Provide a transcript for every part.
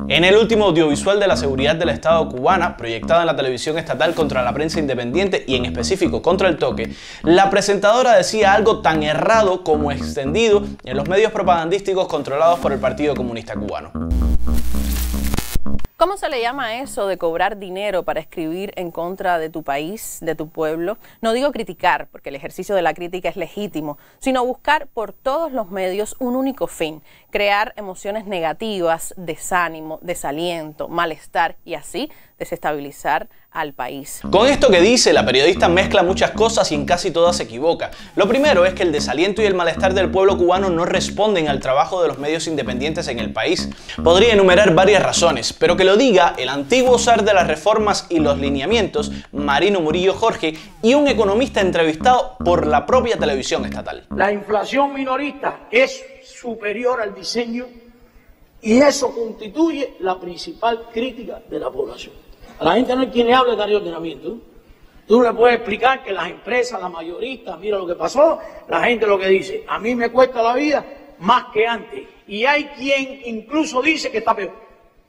En el último audiovisual de la seguridad del Estado cubana, proyectada en la televisión estatal contra la prensa independiente y en específico contra el toque, la presentadora decía algo tan errado como extendido en los medios propagandísticos controlados por el Partido Comunista Cubano. ¿Cómo se le llama eso de cobrar dinero para escribir en contra de tu país, de tu pueblo? No digo criticar, porque el ejercicio de la crítica es legítimo, sino buscar por todos los medios un único fin: crear emociones negativas, desánimo, desaliento, malestar y así desestabilizar al país. Con esto que dice, la periodista mezcla muchas cosas y en casi todas se equivoca. Lo primero es que el desaliento y el malestar del pueblo cubano no responden al trabajo de los medios independientes en el país. Podría enumerar varias razones, pero que lo diga el antiguo zar de las reformas y los lineamientos, Marino Murillo Jorge, y un economista entrevistado por la propia televisión estatal. La inflación minorista es superior al diseño y eso constituye la principal crítica de la población. A la gente no hay quien le hable de reordenamiento. Tú le puedes explicar que las empresas, la mayoristas, mira lo que pasó, la gente lo que dice: a mí me cuesta la vida más que antes. Y hay quien incluso dice que está peor.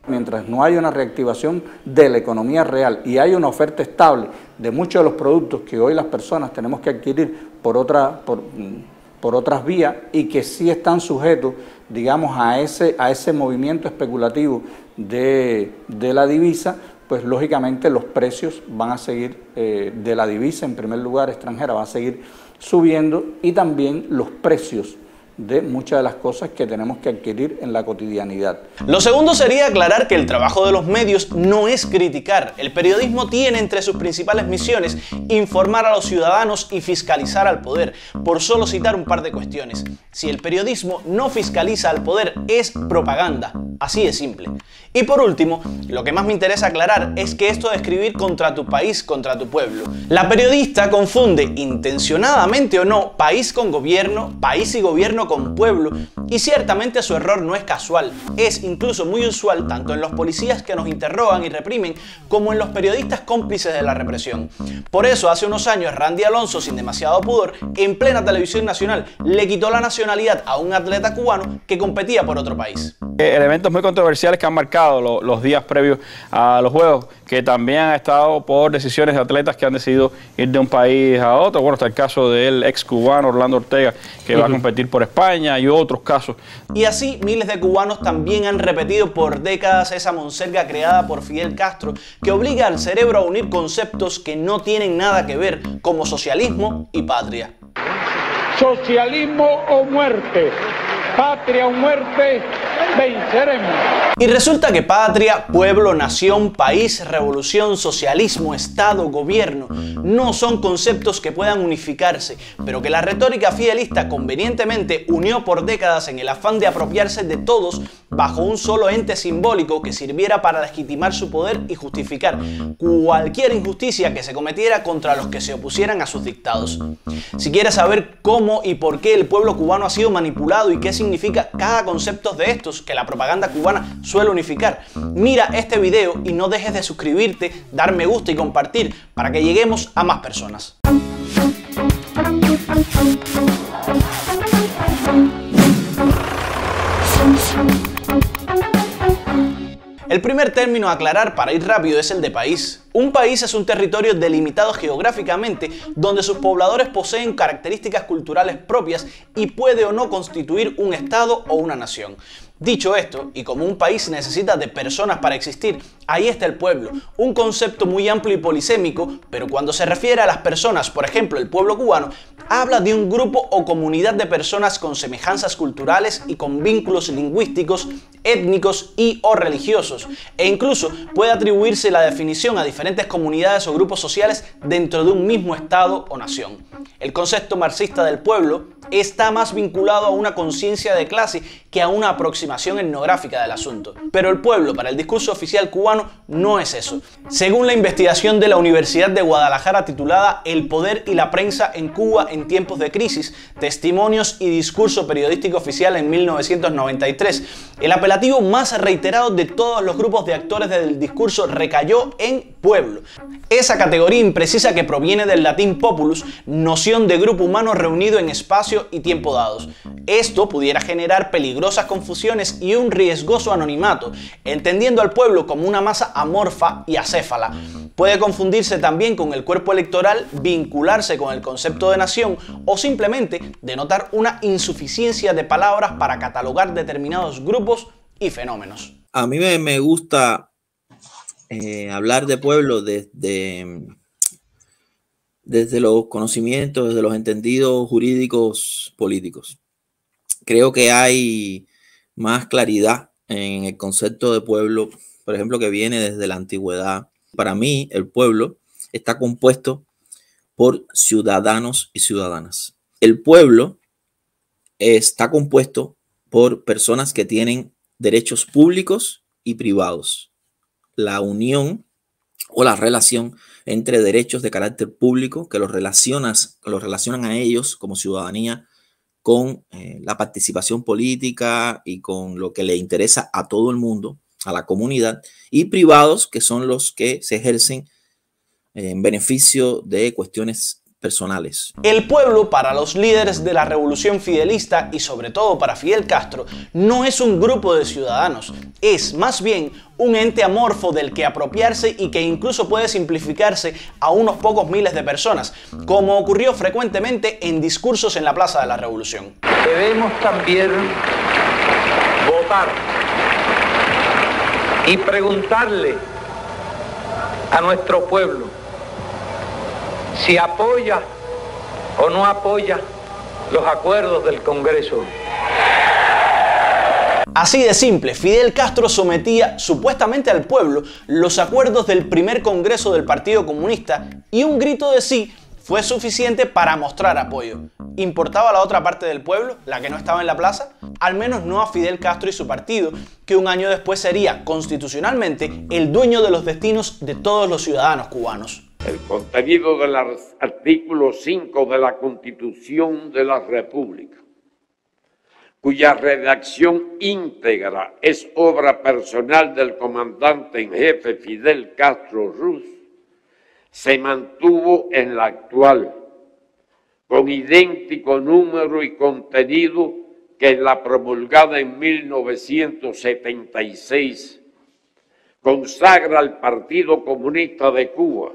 Mientras no haya una reactivación de la economía real y hay una oferta estable de muchos de los productos que hoy las personas tenemos que adquirir por otras vías y que sí están sujetos, digamos, a ese movimiento especulativo de la divisa, pues lógicamente los precios van a seguir, de la divisa en primer lugar extranjera, va a seguir subiendo, y también los precios de muchas de las cosas que tenemos que adquirir en la cotidianidad. Lo segundo sería aclarar que el trabajo de los medios no es criticar. El periodismo tiene entre sus principales misiones informar a los ciudadanos y fiscalizar al poder, por solo citar un par de cuestiones. Si el periodismo no fiscaliza al poder, es propaganda. Así de simple. Y por último, lo que más me interesa aclarar es que esto de escribir contra tu país, contra tu pueblo, la periodista confunde, intencionadamente o no, país con gobierno, país y gobierno con pueblo, y ciertamente su error no es casual, es incluso muy usual tanto en los policías que nos interrogan y reprimen como en los periodistas cómplices de la represión. Por eso hace unos años Randy Alonso, sin demasiado pudor, en plena televisión nacional, le quitó la nacionalidad a un atleta cubano que competía por otro país. Elementos muy controversiales que han marcado los días previos a los Juegos, que también han estado por decisiones de atletas que han decidido ir de un país a otro. Bueno, está el caso del ex cubano Orlando Ortega, que va a competir por España, y otros casos. Y así miles de cubanos también han repetido por décadas esa monserga creada por Fidel Castro, que obliga al cerebro a unir conceptos que no tienen nada que ver, como socialismo y patria. Socialismo o muerte, patria o muerte, venceremos. Y resulta que patria, pueblo, nación, país, revolución, socialismo, Estado, gobierno no son conceptos que puedan unificarse, pero que la retórica fidelista convenientemente unió por décadas en el afán de apropiarse de todos bajo un solo ente simbólico que sirviera para legitimar su poder y justificar cualquier injusticia que se cometiera contra los que se opusieran a sus dictados. Si quieres saber cómo y por qué el pueblo cubano ha sido manipulado y qué significa cada concepto de estos que la propaganda cubana suele unificar, mira este video y no dejes de suscribirte, dar me gusta y compartir para que lleguemos a más personas. El primer término a aclarar para ir rápido es el de país. Un país es un territorio delimitado geográficamente donde sus pobladores poseen características culturales propias y puede o no constituir un estado o una nación. Dicho esto, y como un país necesita de personas para existir, ahí está el pueblo, un concepto muy amplio y polisémico, pero cuando se refiere a las personas, por ejemplo el pueblo cubano, habla de un grupo o comunidad de personas con semejanzas culturales y con vínculos lingüísticos, étnicos y o religiosos, e incluso puede atribuirse la definición a diferentes comunidades o grupos sociales dentro de un mismo estado o nación. El concepto marxista del pueblo está más vinculado a una conciencia de clase que a una aproximación etnográfica del asunto. Pero el pueblo, para el discurso oficial cubano, no es eso. Según la investigación de la Universidad de Guadalajara titulada El poder y la prensa en Cuba en tiempos de crisis, testimonios y discurso periodístico oficial en 1993, el apelativo más reiterado de todos los grupos de actores del discurso recayó en pueblo. Esa categoría imprecisa que proviene del latín populus, noción de grupo humano reunido en espacio y tiempo dados. Esto pudiera generar peligrosas confusiones y un riesgoso anonimato, entendiendo al pueblo como una masa amorfa y acéfala. Puede confundirse también con el cuerpo electoral, vincularse con el concepto de nación o simplemente denotar una insuficiencia de palabras para catalogar determinados grupos y fenómenos. A mí me gusta hablar de pueblo desde los conocimientos, desde los entendidos jurídicos políticos. Creo que hay más claridad en el concepto de pueblo, por ejemplo, que viene desde la antigüedad. Para mí, el pueblo está compuesto por ciudadanos y ciudadanas. El pueblo está compuesto por personas que tienen derechos públicos y privados. La unión o la relación entre derechos de carácter público que los relacionan a ellos como ciudadanía con la participación política y con lo que le interesa a todo el mundo, a la comunidad, y privados que son los que se ejercen en beneficio de cuestiones personales. El pueblo, para los líderes de la revolución fidelista y sobre todo para Fidel Castro, no es un grupo de ciudadanos, es más bien un ente amorfo del que apropiarse y que incluso puede simplificarse a unos pocos miles de personas, como ocurrió frecuentemente en discursos en la Plaza de la Revolución. Debemos también votar y preguntarle a nuestro pueblo si apoya o no apoya los acuerdos del Congreso. Así de simple, Fidel Castro sometía supuestamente al pueblo los acuerdos del primer Congreso del Partido Comunista y un grito de sí fue suficiente para mostrar apoyo. ¿Importaba la otra parte del pueblo, la que no estaba en la plaza? Al menos no a Fidel Castro y su partido, que un año después sería constitucionalmente el dueño de los destinos de todos los ciudadanos cubanos. El contenido del artículo 5 de la Constitución de la República, cuya redacción íntegra es obra personal del comandante en jefe Fidel Castro Ruz, se mantuvo en la actual, con idéntico número y contenido que en la promulgada en 1976, consagra al Partido Comunista de Cuba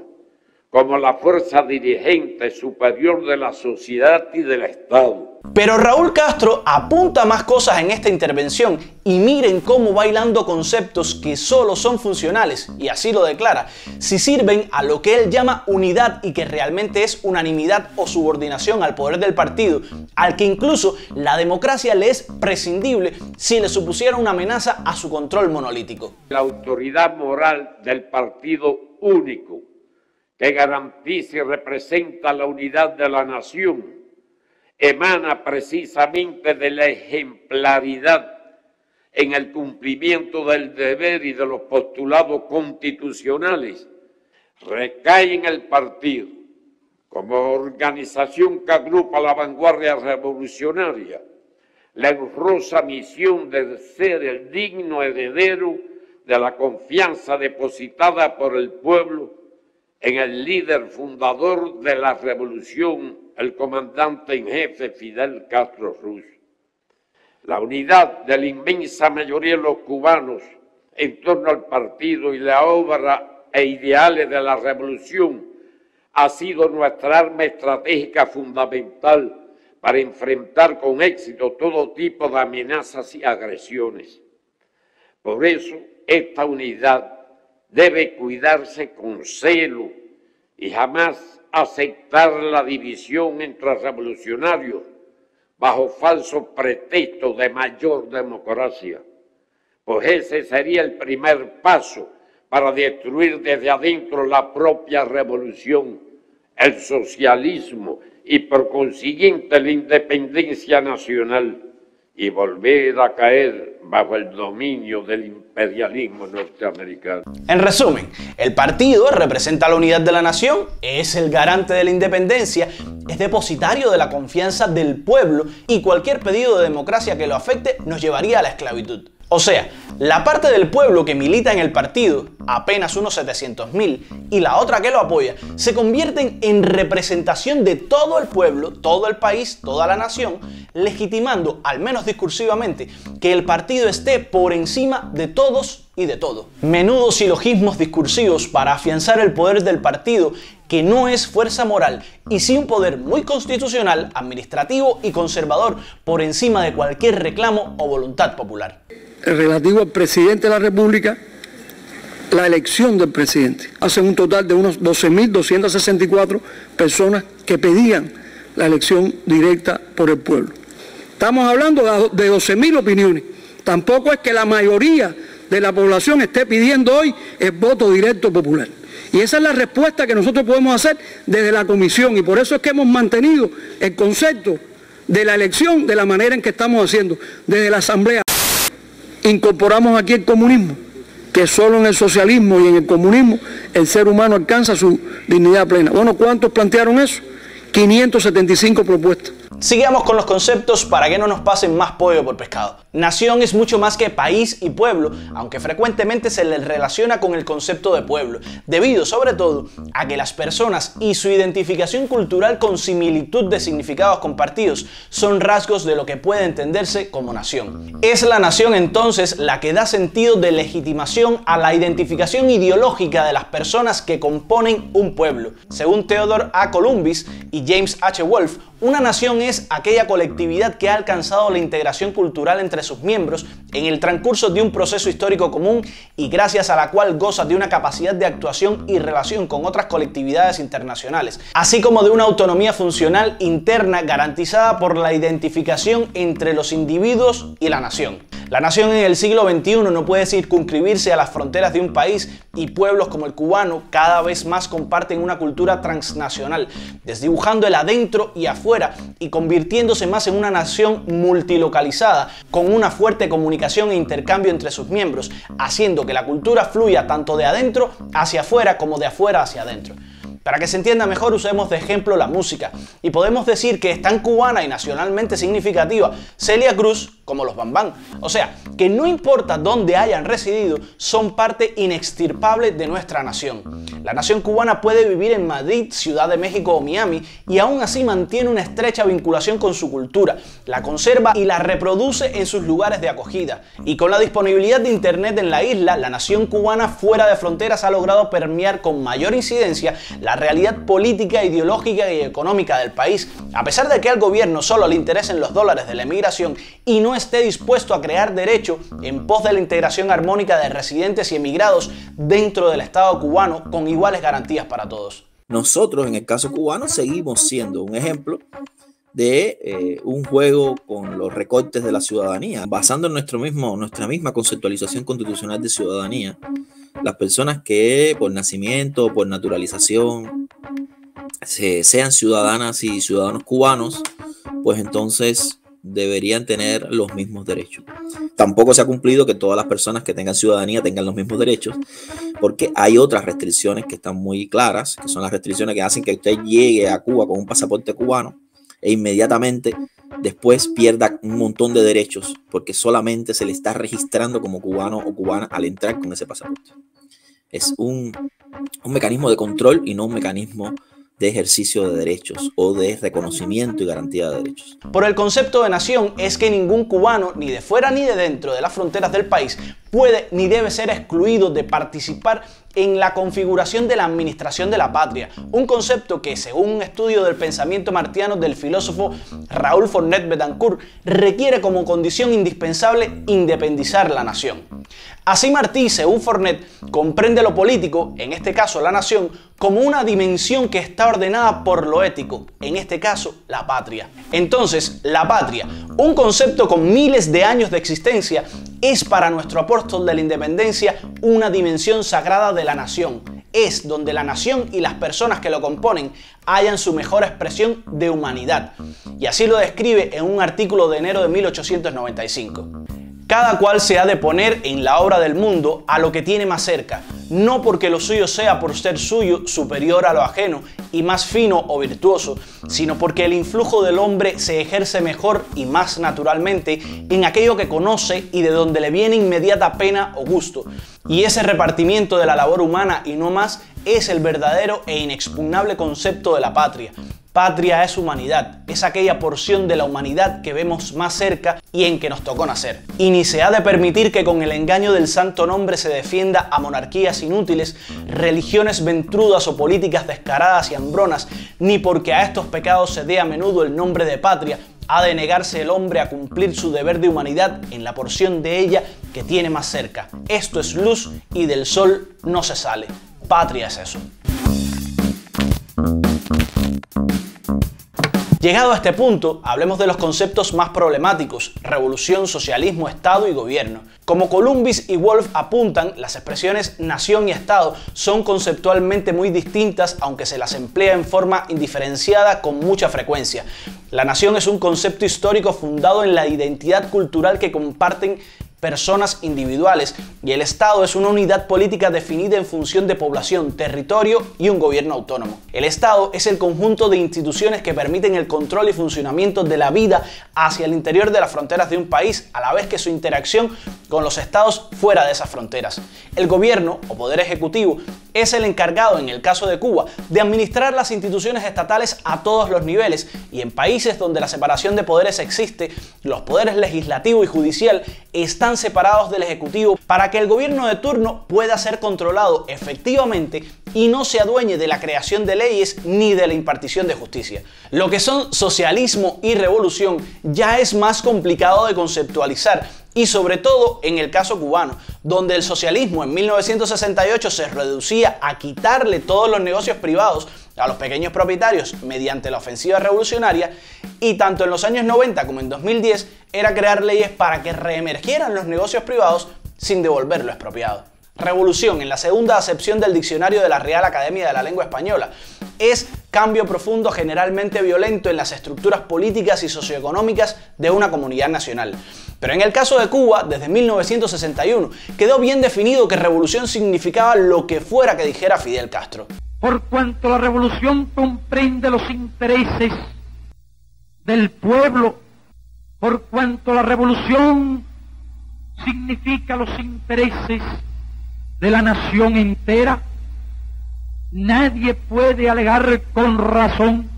como la fuerza dirigente superior de la sociedad y del Estado. Pero Raúl Castro apunta más cosas en esta intervención y miren cómo va hilando conceptos que solo son funcionales, y así lo declara, si sirven a lo que él llama unidad y que realmente es unanimidad o subordinación al poder del partido, al que incluso la democracia le es prescindible si le supusiera una amenaza a su control monolítico. La autoridad moral del partido único que garantiza y representa la unidad de la nación, emana precisamente de la ejemplaridad en el cumplimiento del deber y de los postulados constitucionales, recae en el partido como organización que agrupa la vanguardia revolucionaria, la honrosa misión de ser el digno heredero de la confianza depositada por el pueblo en el líder fundador de la revolución, el comandante en jefe Fidel Castro Ruz. La unidad de la inmensa mayoría de los cubanos en torno al partido y la obra e ideales de la revolución ha sido nuestra arma estratégica fundamental para enfrentar con éxito todo tipo de amenazas y agresiones. Por eso, esta unidad debe cuidarse con celo y jamás aceptar la división entre revolucionarios bajo falsos pretextos de mayor democracia, pues ese sería el primer paso para destruir desde adentro la propia revolución, el socialismo y por consiguiente la independencia nacional, y volver a caer bajo el dominio del imperialismo norteamericano. En resumen, el partido representa la unidad de la nación, es el garante de la independencia, es depositario de la confianza del pueblo y cualquier pedido de democracia que lo afecte nos llevaría a la esclavitud. O sea, la parte del pueblo que milita en el partido, apenas unos 700.000, y la otra que lo apoya, se convierten en representación de todo el pueblo, todo el país, toda la nación, legitimando, al menos discursivamente, que el partido esté por encima de todos y de todo. Menudos silogismos discursivos para afianzar el poder del partido, que no es fuerza moral y sí un poder muy constitucional, administrativo y conservador por encima de cualquier reclamo o voluntad popular. Relativo al presidente de la República, la elección del presidente. Hacen un total de unos 12.264 personas que pedían la elección directa por el pueblo. Estamos hablando de 12.000 opiniones. Tampoco es que la mayoría de la población esté pidiendo hoy el voto directo popular. Y esa es la respuesta que nosotros podemos hacer desde la comisión, y por eso es que hemos mantenido el concepto de la elección de la manera en que estamos haciendo. Desde la Asamblea incorporamos aquí el comunismo, que solo en el socialismo y en el comunismo el ser humano alcanza su dignidad plena. Bueno, ¿cuántos plantearon eso? 575 propuestas. Sigamos con los conceptos para que no nos pasen más pollo por pescado. Nación es mucho más que país y pueblo, aunque frecuentemente se les relaciona con el concepto de pueblo, debido sobre todo a que las personas y su identificación cultural con similitud de significados compartidos son rasgos de lo que puede entenderse como nación. Es la nación entonces la que da sentido de legitimación a la identificación ideológica de las personas que componen un pueblo. Según Theodore A. Columbus y James H. Wolfe, una nación es aquella colectividad que ha alcanzado la integración cultural entre sus miembros en el transcurso de un proceso histórico común y gracias a la cual goza de una capacidad de actuación y relación con otras colectividades internacionales, así como de una autonomía funcional interna garantizada por la identificación entre los individuos y la nación. La nación en el siglo XXI no puede circunscribirse a las fronteras de un país, y pueblos como el cubano cada vez más comparten una cultura transnacional, desdibujando el adentro y afuera y convirtiéndose más en una nación multilocalizada, con una fuerte comunicación e intercambio entre sus miembros, haciendo que la cultura fluya tanto de adentro hacia afuera como de afuera hacia adentro. Para que se entienda mejor, usemos de ejemplo la música, y podemos decir que es tan cubana y nacionalmente significativa Celia Cruz como los Bambán. O sea, que no importa dónde hayan residido, son parte inextirpable de nuestra nación. La nación cubana puede vivir en Madrid, Ciudad de México o Miami, y aún así mantiene una estrecha vinculación con su cultura, la conserva y la reproduce en sus lugares de acogida. Y con la disponibilidad de internet en la isla, la nación cubana fuera de fronteras ha logrado permear con mayor incidencia la realidad política, ideológica y económica del país, a pesar de que al gobierno solo le interesen los dólares de la emigración y no esté dispuesto a crear derecho en pos de la integración armónica de residentes y emigrados dentro del Estado cubano con iguales garantías para todos. Nosotros, en el caso cubano, seguimos siendo un ejemplo de un juego con los recortes de la ciudadanía, basando en nuestra misma conceptualización constitucional de ciudadanía. Las personas que por nacimiento o por naturalización sean ciudadanas y ciudadanos cubanos, pues entonces deberían tener los mismos derechos. Tampoco se ha cumplido que todas las personas que tengan ciudadanía tengan los mismos derechos, porque hay otras restricciones que están muy claras, que son las restricciones que hacen que usted llegue a Cuba con un pasaporte cubano e inmediatamente después pierda un montón de derechos porque solamente se le está registrando como cubano o cubana al entrar con ese pasaporte. Es un mecanismo de control y no un mecanismo de ejercicio de derechos o de reconocimiento y garantía de derechos. Por el concepto de nación es que ningún cubano, ni de fuera ni de dentro de las fronteras del país, puede ni debe ser excluido de participar en la configuración de la administración de la patria, un concepto que, según un estudio del pensamiento martiano del filósofo Raúl Fornet Betancourt, requiere como condición indispensable independizar la nación. Así Martí, según Fornet, comprende lo político, en este caso la nación, como una dimensión que está ordenada por lo ético, en este caso la patria. Entonces, la patria, un concepto con miles de años de existencia, es para nuestro apóstol de la independencia una dimensión sagrada de la nación. Es donde la nación y las personas que lo componen hallan su mejor expresión de humanidad. Y así lo describe en un artículo de enero de 1895. Cada cual se ha de poner en la obra del mundo a lo que tiene más cerca, no porque lo suyo sea por ser suyo superior a lo ajeno y más fino o virtuoso, sino porque el influjo del hombre se ejerce mejor y más naturalmente en aquello que conoce y de donde le viene inmediata pena o gusto. Y ese repartimiento de la labor humana y no más es el verdadero e inexpugnable concepto de la patria. Patria es humanidad, es aquella porción de la humanidad que vemos más cerca y en que nos tocó nacer. Y ni se ha de permitir que con el engaño del santo nombre se defienda a monarquías inútiles, religiones ventrudas o políticas descaradas y hambronas, ni porque a estos pecados se dé a menudo el nombre de patria, ha de negarse el hombre a cumplir su deber de humanidad en la porción de ella que tiene más cerca. Esto es luz y del sol no se sale. Patria es eso. Llegado a este punto, hablemos de los conceptos más problemáticos: revolución, socialismo, Estado y gobierno. Como Columbus y Wolf apuntan, las expresiones nación y Estado son conceptualmente muy distintas, aunque se las emplea en forma indiferenciada con mucha frecuencia. La nación es un concepto histórico fundado en la identidad cultural que comparten personas individuales, y el Estado es una unidad política definida en función de población, territorio y un gobierno autónomo. El Estado es el conjunto de instituciones que permiten el control y funcionamiento de la vida hacia el interior de las fronteras de un país, a la vez que su interacción con los estados fuera de esas fronteras. El gobierno, o poder ejecutivo, es el encargado, en el caso de Cuba, de administrar las instituciones estatales a todos los niveles, y en países donde la separación de poderes existe, los poderes legislativo y judicial están separados del ejecutivo para que el gobierno de turno pueda ser controlado efectivamente y no se adueñe de la creación de leyes ni de la impartición de justicia. Lo que son socialismo y revolución ya es más complicado de conceptualizar, y sobre todo en el caso cubano, donde el socialismo en 1968 se reducía a quitarle todos los negocios privados a los pequeños propietarios mediante la ofensiva revolucionaria, y tanto en los años 90 como en 2010 era crear leyes para que reemergieran los negocios privados sin devolver lo expropiado. Revolución, en la segunda acepción del diccionario de la Real Academia de la Lengua Española, es cambio profundo generalmente violento en las estructuras políticas y socioeconómicas de una comunidad nacional. Pero en el caso de Cuba, desde 1961, quedó bien definido que revolución significaba lo que fuera que dijera Fidel Castro. Por cuanto la revolución comprende los intereses del pueblo, por cuanto la revolución significa los intereses de la nación entera, nadie puede alegar con razón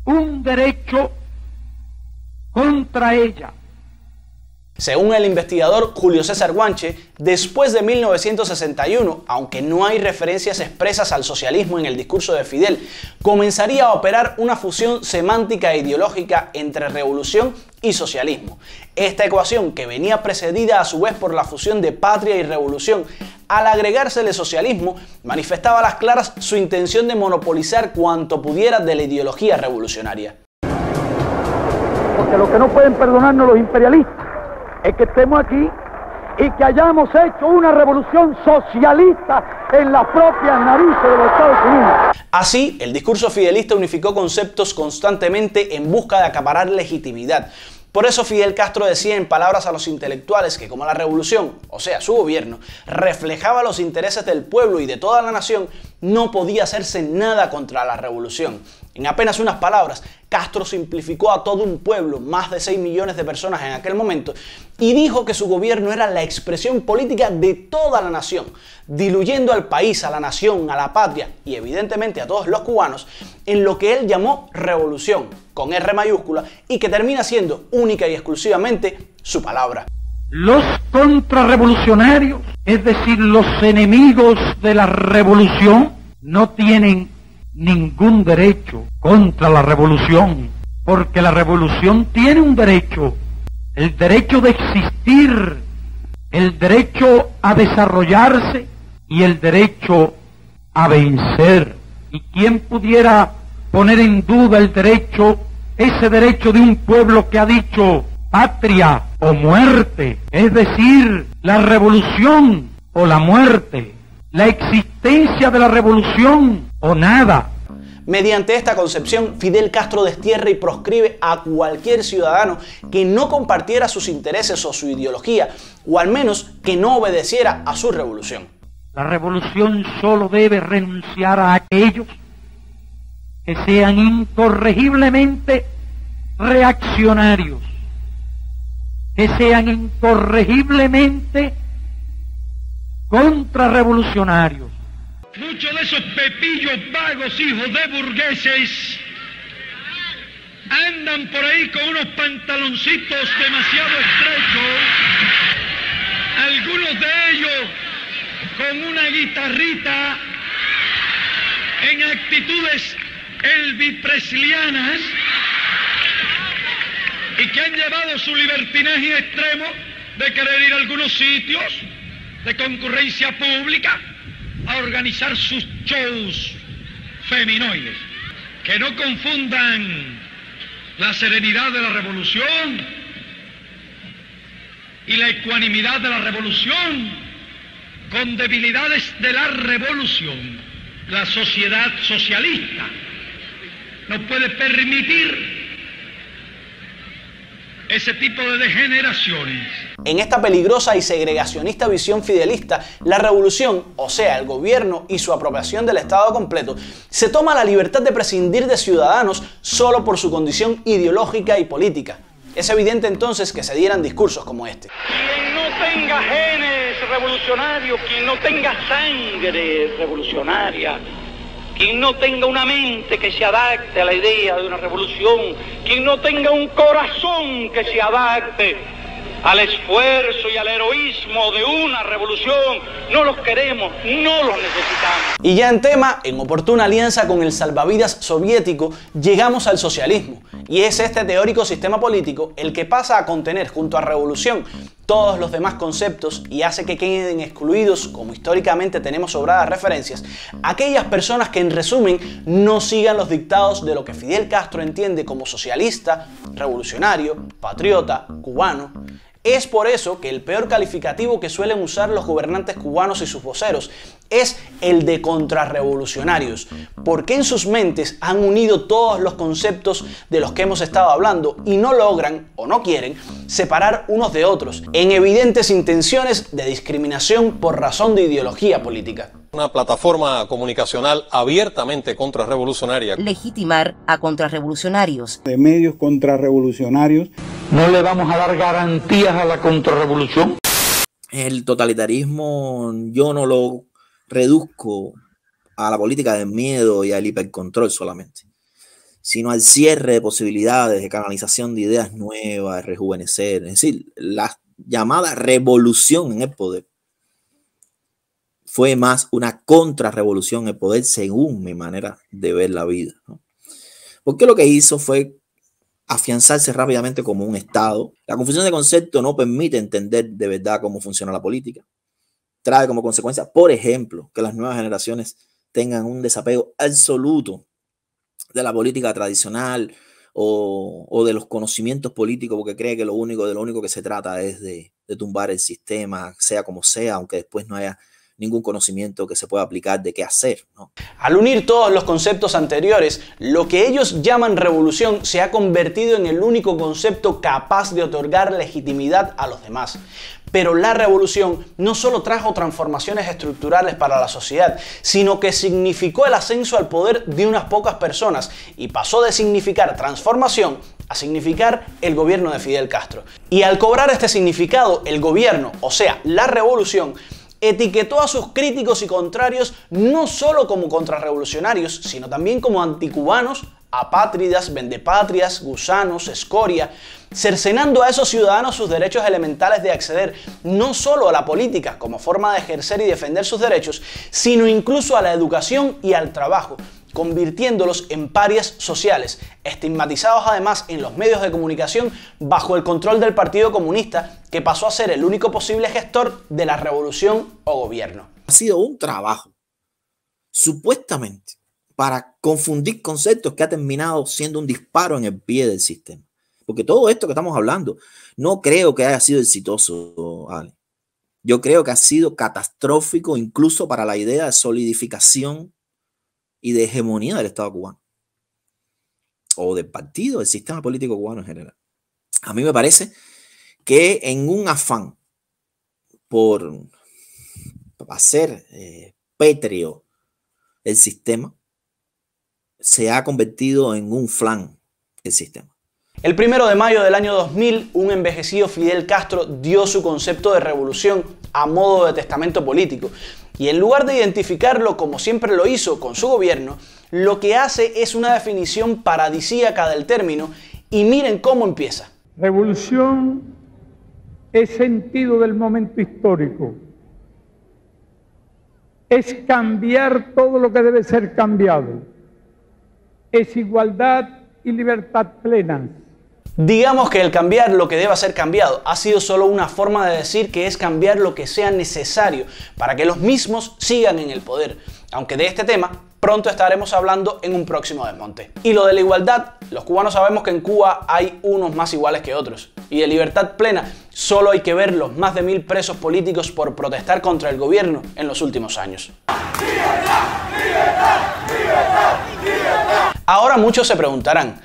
un derecho contra ella. Según el investigador Julio César Guanche, después de 1961, aunque no hay referencias expresas al socialismo en el discurso de Fidel, comenzaría a operar una fusión semántica e ideológica entre revolución y socialismo. Esta ecuación, que venía precedida a su vez por la fusión de patria y revolución, al agregársele socialismo, manifestaba a las claras su intención de monopolizar cuanto pudiera de la ideología revolucionaria. Porque lo que no pueden perdonarnos los imperialistas es que estemos aquí y que hayamos hecho una revolución socialista en las propias narices de los Estados Unidos. Así, el discurso fidelista unificó conceptos constantemente en busca de acaparar legitimidad. Por eso Fidel Castro decía en palabras a los intelectuales que como la revolución, o sea su gobierno, reflejaba los intereses del pueblo y de toda la nación, no podía hacerse nada contra la revolución. En apenas unas palabras, Castro simplificó a todo un pueblo, más de 6 millones de personas en aquel momento, y dijo que su gobierno era la expresión política de toda la nación, diluyendo al país, a la nación, a la patria y evidentemente a todos los cubanos en lo que él llamó revolución, con R mayúscula, y que termina siendo única y exclusivamente su palabra. Los contrarrevolucionarios, es decir, los enemigos de la revolución, no tienen ningún derecho contra la revolución, porque la revolución tiene un derecho, el derecho de existir, el derecho a desarrollarse y el derecho a vencer. ¿Y quién pudiera poner en duda el derecho, ese derecho de un pueblo que ha dicho patria o muerte? Es decir, la revolución o la muerte, la existencia de la revolución o nada. Mediante esta concepción, Fidel Castro destierra y proscribe a cualquier ciudadano que no compartiera sus intereses o su ideología, o al menos que no obedeciera a su revolución. La revolución solo debe renunciar a aquellos que sean incorregiblemente reaccionarios, que sean incorregiblemente contrarrevolucionarios. Muchos de esos pepillos vagos, hijos de burgueses, andan por ahí con unos pantaloncitos demasiado estrechos, algunos de ellos con una guitarrita en actitudes elvis-preslianas y que han llevado su libertinaje extremo de querer ir a algunos sitios de concurrencia pública a organizar sus shows feminoides. Que no confundan la serenidad de la revolución y la ecuanimidad de la revolución con debilidades de la revolución. La sociedad socialista no puede permitir ese tipo de degeneraciones. En esta peligrosa y segregacionista visión fidelista, la revolución, o sea, el gobierno y su apropiación del Estado completo, se toma la libertad de prescindir de ciudadanos solo por su condición ideológica y política. Es evidente entonces que se dieran discursos como este. Quien no tenga genes revolucionarios, quien no tenga sangre revolucionaria, quien no tenga una mente que se adapte a la idea de una revolución, quien no tenga un corazón que se adapte al esfuerzo y al heroísmo de una revolución, no los queremos, no los necesitamos. Y ya en tema, en oportuna alianza con el salvavidas soviético, llegamos al socialismo. Y es este teórico sistema político el que pasa a contener junto a revolución todos los demás conceptos y hace que queden excluidos, como históricamente tenemos sobradas referencias, aquellas personas que en resumen no sigan los dictados de lo que Fidel Castro entiende como socialista, revolucionario, patriota, cubano. Es por eso que el peor calificativo que suelen usar los gobernantes cubanos y sus voceros es el de contrarrevolucionarios, porque en sus mentes han unido todos los conceptos de los que hemos estado hablando y no logran o no quieren separar unos de otros, en evidentes intenciones de discriminación por razón de ideología política. Una plataforma comunicacional abiertamente contrarrevolucionaria. Legitimar a contrarrevolucionarios. De medios contrarrevolucionarios. ¿No le vamos a dar garantías a la contrarrevolución? El totalitarismo yo no lo reduzco a la política del miedo y al hipercontrol solamente, sino al cierre de posibilidades de canalización de ideas nuevas, de rejuvenecer, es decir, la llamada revolución en el poder fue más una contrarrevolución en el poder según mi manera de ver la vida, ¿no? Porque lo que hizo fue afianzarse rápidamente como un Estado. La confusión de conceptos no permite entender de verdad cómo funciona la política. Trae como consecuencia, por ejemplo, que las nuevas generaciones tengan un desapego absoluto de la política tradicional o de los conocimientos políticos, porque cree que de lo único que se trata es de tumbar el sistema, sea como sea, aunque después no haya ningún conocimiento que se pueda aplicar de qué hacer, ¿no? Al unir todos los conceptos anteriores, lo que ellos llaman revolución se ha convertido en el único concepto capaz de otorgar legitimidad a los demás. Pero la revolución no solo trajo transformaciones estructurales para la sociedad, sino que significó el ascenso al poder de unas pocas personas y pasó de significar transformación a significar el gobierno de Fidel Castro. Y al cobrar este significado, el gobierno, o sea, la revolución, etiquetó a sus críticos y contrarios no solo como contrarrevolucionarios, sino también como anticubanos, apátridas, vendepatrias, gusanos, escoria, cercenando a esos ciudadanos sus derechos elementales de acceder no solo a la política como forma de ejercer y defender sus derechos, sino incluso a la educación y al trabajo, convirtiéndolos en parias sociales, estigmatizados además en los medios de comunicación bajo el control del Partido Comunista, que pasó a ser el único posible gestor de la revolución o gobierno. Ha sido un trabajo, supuestamente, para confundir conceptos que ha terminado siendo un disparo en el pie del sistema. Porque todo esto que estamos hablando, no creo que haya sido exitoso, Ale. Yo creo que ha sido catastrófico incluso para la idea de solidificación y de hegemonía del Estado cubano, o del partido, del sistema político cubano en general. A mí me parece que en un afán por hacer pétreo el sistema, se ha convertido en un flan el sistema. El 1 de mayo del año 2000, un envejecido Fidel Castro dio su concepto de revolución a modo de testamento político. Y en lugar de identificarlo como siempre lo hizo con su gobierno, lo que hace es una definición paradisíaca del término, y miren cómo empieza. Revolución es sentido del momento histórico. Es cambiar todo lo que debe ser cambiado. Es igualdad y libertad plena. Digamos que el cambiar lo que deba ser cambiado ha sido solo una forma de decir que es cambiar lo que sea necesario para que los mismos sigan en el poder, aunque de este tema pronto estaremos hablando en un próximo desmonte. Y lo de la igualdad, los cubanos sabemos que en Cuba hay unos más iguales que otros, y de libertad plena solo hay que ver los más de 1000 presos políticos por protestar contra el gobierno en los últimos años. ¡Libertad! ¡Libertad! ¡Libertad! ¡Libertad! Ahora muchos se preguntarán,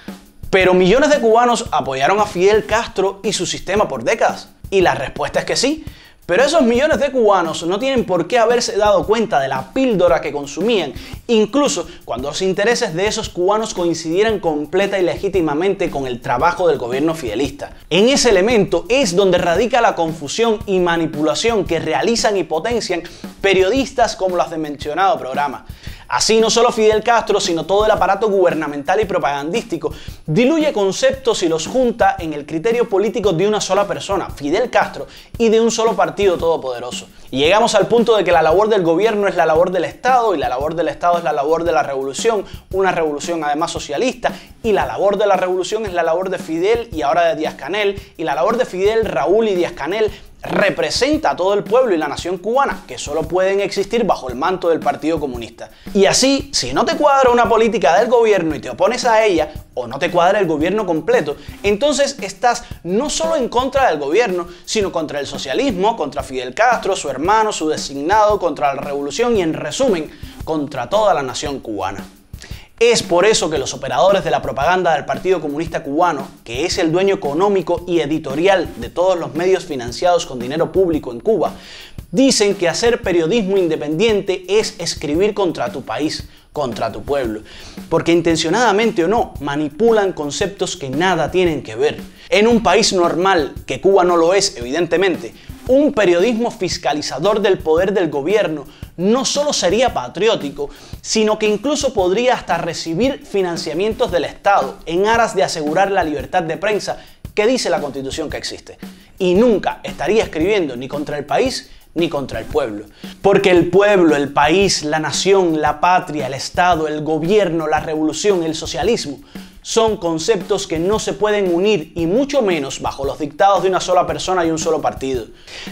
¿pero millones de cubanos apoyaron a Fidel Castro y su sistema por décadas? Y la respuesta es que sí. Pero esos millones de cubanos no tienen por qué haberse dado cuenta de la píldora que consumían, incluso cuando los intereses de esos cubanos coincidieran completa y legítimamente con el trabajo del gobierno fidelista. En ese elemento es donde radica la confusión y manipulación que realizan y potencian periodistas como los del mencionado programa. Así, no solo Fidel Castro, sino todo el aparato gubernamental y propagandístico diluye conceptos y los junta en el criterio político de una sola persona, Fidel Castro, y de un solo partido todopoderoso. Y llegamos al punto de que la labor del gobierno es la labor del Estado, y la labor del Estado es la labor de la revolución, una revolución además socialista, y la labor de la revolución es la labor de Fidel y ahora de Díaz-Canel, y la labor de Fidel, Raúl y Díaz-Canel representa a todo el pueblo y la nación cubana, que solo pueden existir bajo el manto del Partido Comunista. Y así, si no te cuadra una política del gobierno y te opones a ella, o no te cuadra el gobierno completo, entonces estás no solo en contra del gobierno, sino contra el socialismo, contra Fidel Castro, su hermano, su designado, contra la revolución y, en resumen, contra toda la nación cubana. Es por eso que los operadores de la propaganda del Partido Comunista Cubano, que es el dueño económico y editorial de todos los medios financiados con dinero público en Cuba, dicen que hacer periodismo independiente es escribir contra tu país, contra tu pueblo, porque intencionadamente o no manipulan conceptos que nada tienen que ver. En un país normal, que Cuba no lo es evidentemente, un periodismo fiscalizador del poder del gobierno no solo sería patriótico, sino que incluso podría hasta recibir financiamientos del Estado en aras de asegurar la libertad de prensa que dice la Constitución que existe. Y nunca estaría escribiendo ni contra el país ni contra el pueblo. Porque el pueblo, el país, la nación, la patria, el Estado, el gobierno, la revolución, el socialismo son conceptos que no se pueden unir, y mucho menos bajo los dictados de una sola persona y un solo partido.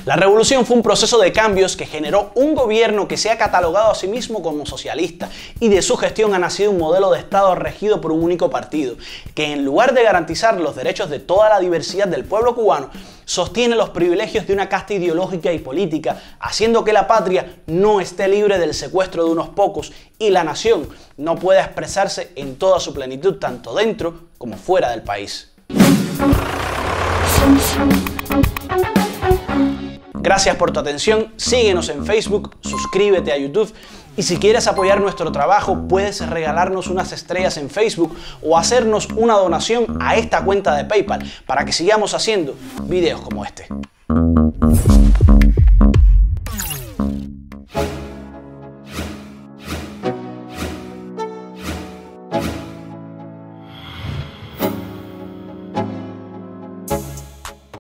La revolución fue un proceso de cambios que generó un gobierno que se ha catalogado a sí mismo como socialista, y de su gestión ha nacido un modelo de Estado regido por un único partido, que en lugar de garantizar los derechos de toda la diversidad del pueblo cubano, sostiene los privilegios de una casta ideológica y política, haciendo que la patria no esté libre del secuestro de unos pocos y la nación no pueda expresarse en toda su plenitud, tanto dentro como fuera del país. Gracias por tu atención, síguenos en Facebook, suscríbete a YouTube, y si quieres apoyar nuestro trabajo puedes regalarnos unas estrellas en Facebook o hacernos una donación a esta cuenta de PayPal para que sigamos haciendo videos como este.